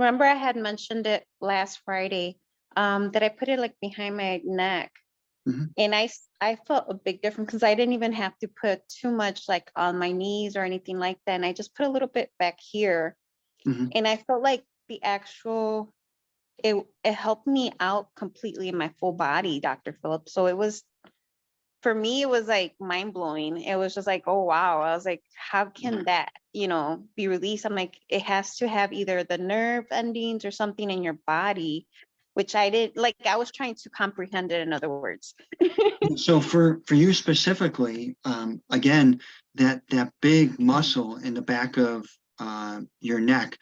remember I had mentioned it last Friday, that I put it like behind my neck. Mhm. And I felt a big difference because I didn't even have to put too much like on my knees or anything like that. And I just put a little bit back here. Mhm. And I felt like the actual, it helped me out completely in my full body, Dr. Phillip. So it was, for me, it was like mind blowing. It was just like, oh wow. I was like, how can that, be released? I'm like, it has to have either the nerve endings or something in your body, which I did like, I was trying to comprehend it, in other words. So for you specifically, again, that big muscle in the back of your neck,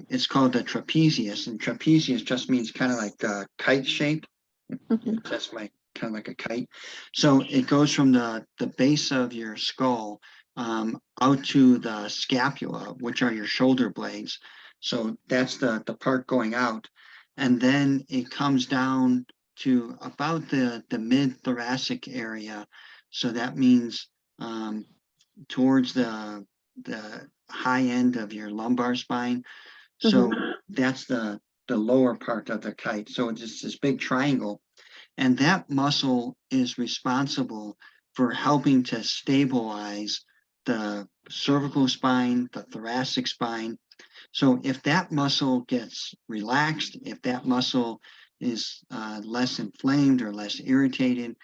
it's called the trapezius, and trapezius just means kind of like kite shaped. Mhm. That's my kind of like a kite. So it goes from the base of your skull out to the scapula, which are your shoulder blades. So that's the part going out, and then it comes down to about the mid thoracic area. So that means um, towards the high end of your lumbar spine. So Mhm. that's the lower part of the kite. So it's just this big triangle, and that muscle is responsible for helping to stabilize the cervical spine, the thoracic spine. So if that muscle gets relaxed, if that muscle is less inflamed or less irritated,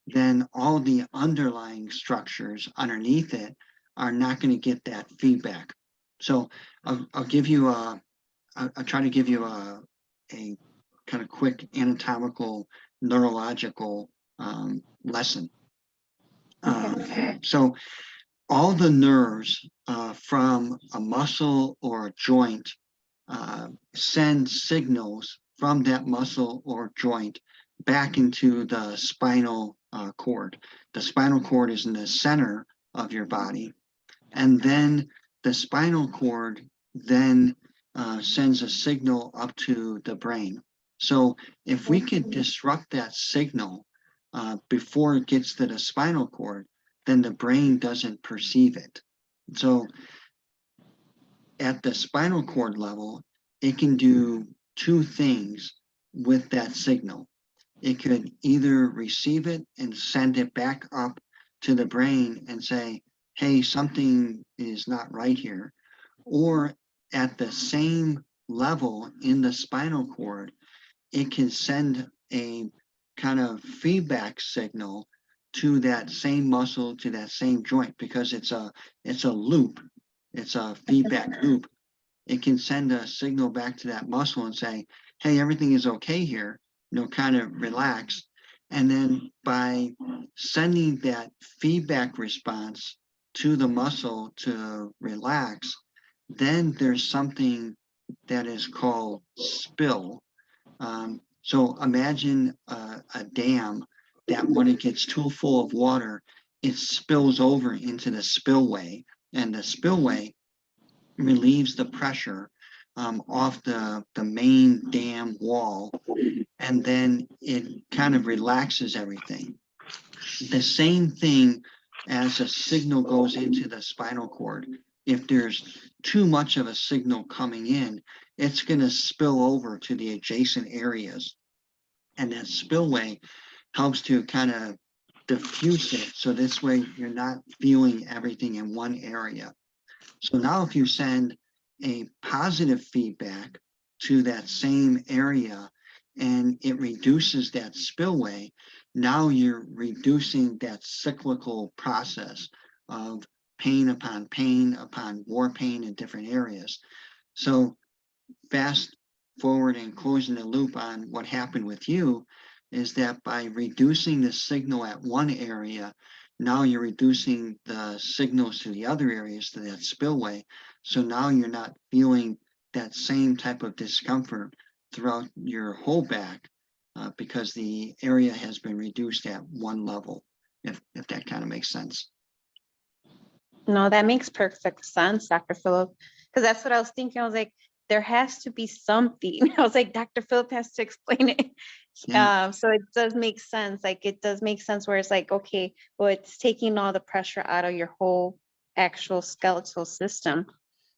then all the underlying structures underneath it are not going to get that feedback. So I'll give you I'll try to give you a kind of quick anatomical neurological lesson. Okay. So all the nerves from a muscle or a joint send signals from that muscle or joint back into the spinal cord. The spinal cord is in the center of your body, and then the spinal cord then sends a signal up to the brain. So if we could disrupt that signal before it gets to the spinal cord, then the brain doesn't perceive it. So at the spinal cord level, it can do two things with that signal. It could either receive it and send it back up to the brain and say, hey, something is not right here. Or at the same level in the spinal cord, it can send a kind of feedback signal to that same muscle, to that same joint, because it's a loop, it's a feedback loop. It can send a signal back to that muscle and say, hey, everything is okay here, kind of relax. And then by sending that feedback response to the muscle to relax, then there's something that is called spill. So imagine a dam that when it gets too full of water, it spills over into the spillway, and the spillway relieves the pressure off the main dam wall, and then it kind of relaxes everything. The same thing as a signal goes into the spinal cord. If there's too much of a signal coming in, it's going to spill over to the adjacent areas. And that spillway helps to kind of diffuse it. So this way you're not feeling everything in one area. So now if you send a positive feedback to that same area and it reduces that spillway, now you're reducing that cyclical process of pain upon more pain in different areas. So fast forward and closing the loop on what happened with you is that by reducing the signal at one area, now you're reducing the signals to the other areas, to that spillway. So now you're not feeling that same type of discomfort throughout your whole back because the area has been reduced at one level, if that kind of makes sense. No, that makes perfect sense, Dr. Phillip, because that's what I was thinking. I was like, there has to be something. I was like, Dr. Phillip has to explain it. Yeah. So it does make sense. Like it does make sense where it's like, okay, well, it's taking all the pressure out of your whole actual skeletal system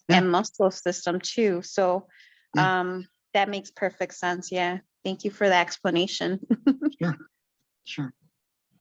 Yeah. and muscle system too. So That makes perfect sense. Yeah. Thank you for the explanation. Sure, sure.